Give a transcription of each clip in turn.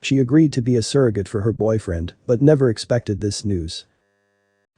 She agreed to be a surrogate for her boyfriend, but never expected this news.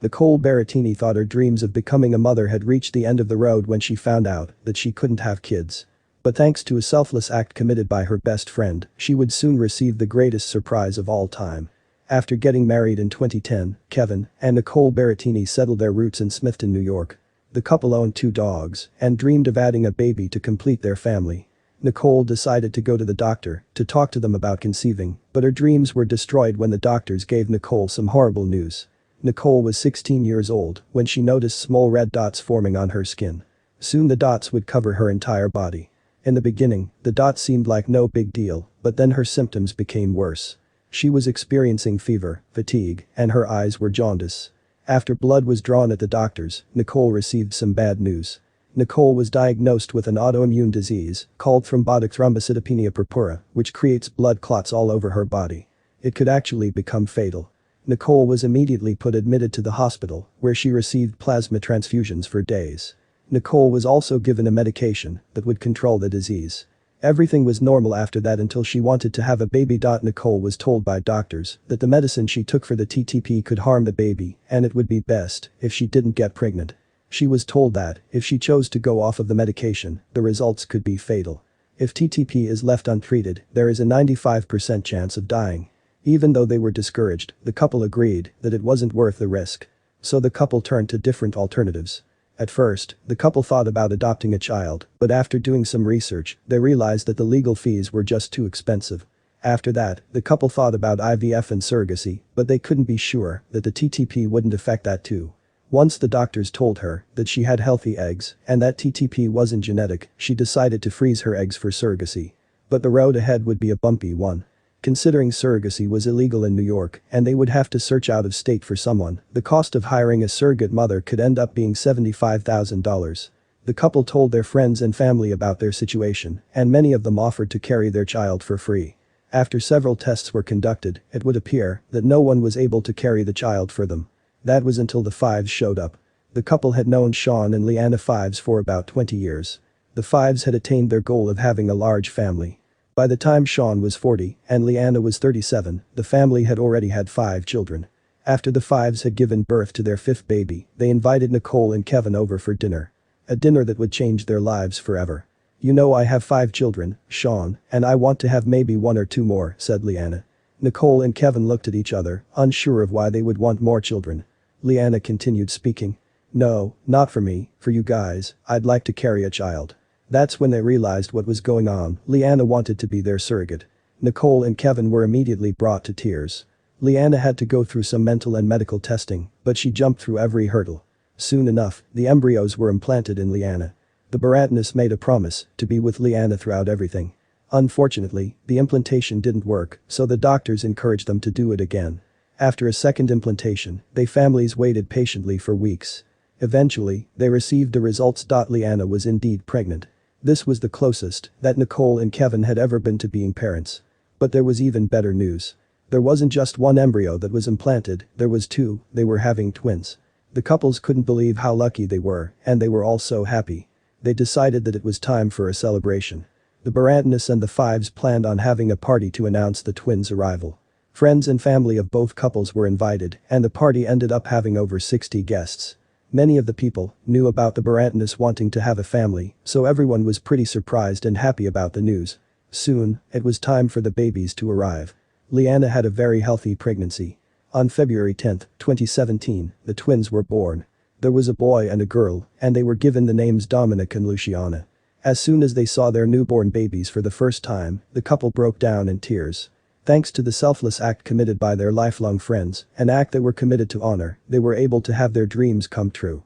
Nicole Barattini thought her dreams of becoming a mother had reached the end of the road when she found out that she couldn't have kids. But thanks to a selfless act committed by her best friend, she would soon receive the greatest surprise of all time. After getting married in 2010, Kevin and Nicole Barattini settled their roots in Smithton, New York. The couple owned 2 dogs and dreamed of adding a baby to complete their family. Nicole decided to go to the doctor to talk to them about conceiving, but her dreams were destroyed when the doctors gave Nicole some horrible news. Nicole was 16 years old when she noticed small red dots forming on her skin. Soon the dots would cover her entire body. In the beginning, the dots seemed like no big deal, but then her symptoms became worse. She was experiencing fever, fatigue, and her eyes were jaundiced. After blood was drawn at the doctors, Nicole received some bad news. Nicole was diagnosed with an autoimmune disease called thrombotic thrombocytopenia purpura, which creates blood clots all over her body. It could actually become fatal. Nicole was immediately admitted to the hospital, where she received plasma transfusions for days. Nicole was also given a medication that would control the disease. Everything was normal after that until she wanted to have a baby. Nicole was told by doctors that the medicine she took for the TTP could harm the baby and it would be best if she didn't get pregnant. She was told that if she chose to go off of the medication, the results could be fatal. If TTP is left untreated, there is a 95% chance of dying. Even though they were discouraged, the couple agreed that it wasn't worth the risk. So the couple turned to different alternatives. At first, the couple thought about adopting a child, but after doing some research, they realized that the legal fees were just too expensive. After that, the couple thought about IVF and surrogacy, but they couldn't be sure that the TTP wouldn't affect that too. Once the doctors told her that she had healthy eggs and that TTP wasn't genetic, she decided to freeze her eggs for surrogacy. But the road ahead would be a bumpy one. Considering surrogacy was illegal in New York and they would have to search out of state for someone, the cost of hiring a surrogate mother could end up being $75,000. The couple told their friends and family about their situation, and many of them offered to carry their child for free. After several tests were conducted, it would appear that no one was able to carry the child for them. That was until the Fives showed up. The couple had known Sean and Leanna Fives for about 20 years. The Fives had attained their goal of having a large family. By the time Sean was 40 and Leanna was 37, the family had already had 5 children. After the Fives had given birth to their 5th baby, they invited Nicole and Kevin over for dinner. A dinner that would change their lives forever. "You know, I have 5 children, Sean, and I want to have maybe 1 or 2 more," said Leanna. Nicole and Kevin looked at each other, unsure of why they would want more children. Leanna continued speaking. "No, not for me, for you guys, I'd like to carry a child." That's when they realized what was going on. Leanna wanted to be their surrogate. Nicole and Kevin were immediately brought to tears. Leanna had to go through some mental and medical testing, but she jumped through every hurdle. Soon enough, the embryos were implanted in Leanna. The Barattinis made a promise to be with Leanna throughout everything. Unfortunately, the implantation didn't work, so the doctors encouraged them to do it again. After a second implantation, they families waited patiently for weeks. Eventually, they received the results. Leanna was indeed pregnant. This was the closest that Nicole and Kevin had ever been to being parents. But there was even better news. There wasn't just 1 embryo that was implanted, there was 2, they were having twins. The couples couldn't believe how lucky they were, and they were all so happy. They decided that it was time for a celebration. The Barattinis and the Fives planned on having a party to announce the twins' arrival. Friends and family of both couples were invited, and the party ended up having over 60 guests. Many of the people knew about the Barattinis wanting to have a family, so everyone was pretty surprised and happy about the news. Soon, it was time for the babies to arrive. Leanna had a very healthy pregnancy. On February 10, 2017, the twins were born. There was a boy and a girl, and they were given the names Dominic and Luciana. As soon as they saw their newborn babies for the first time, the couple broke down in tears. Thanks to the selfless act committed by their lifelong friends, an act they were committed to honor, they were able to have their dreams come true.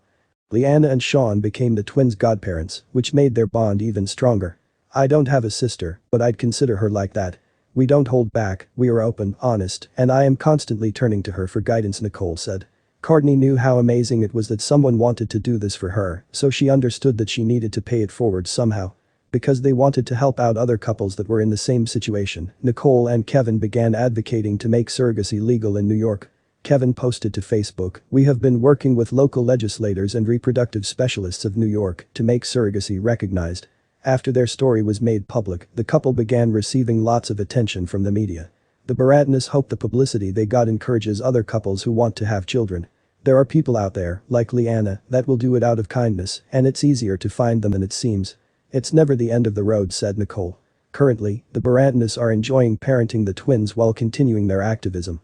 Leanna and Sean became the twins' godparents, which made their bond even stronger. "I don't have a sister, but I'd consider her like that. We don't hold back, we are open, honest, and I am constantly turning to her for guidance," Nicole said. Courtney knew how amazing it was that someone wanted to do this for her, so she understood that she needed to pay it forward somehow. Because they wanted to help out other couples that were in the same situation, Nicole and Kevin began advocating to make surrogacy legal in New York. Kevin posted to Facebook, "We have been working with local legislators and reproductive specialists of New York to make surrogacy recognized." After their story was made public, the couple began receiving lots of attention from the media. The Barattinis hope the publicity they got encourages other couples who want to have children. There are people out there, like Leanna, that will do it out of kindness, and it's easier to find them than it seems. It's never the end of the road, said Nicole. Currently, the Barattinis are enjoying parenting the twins while continuing their activism.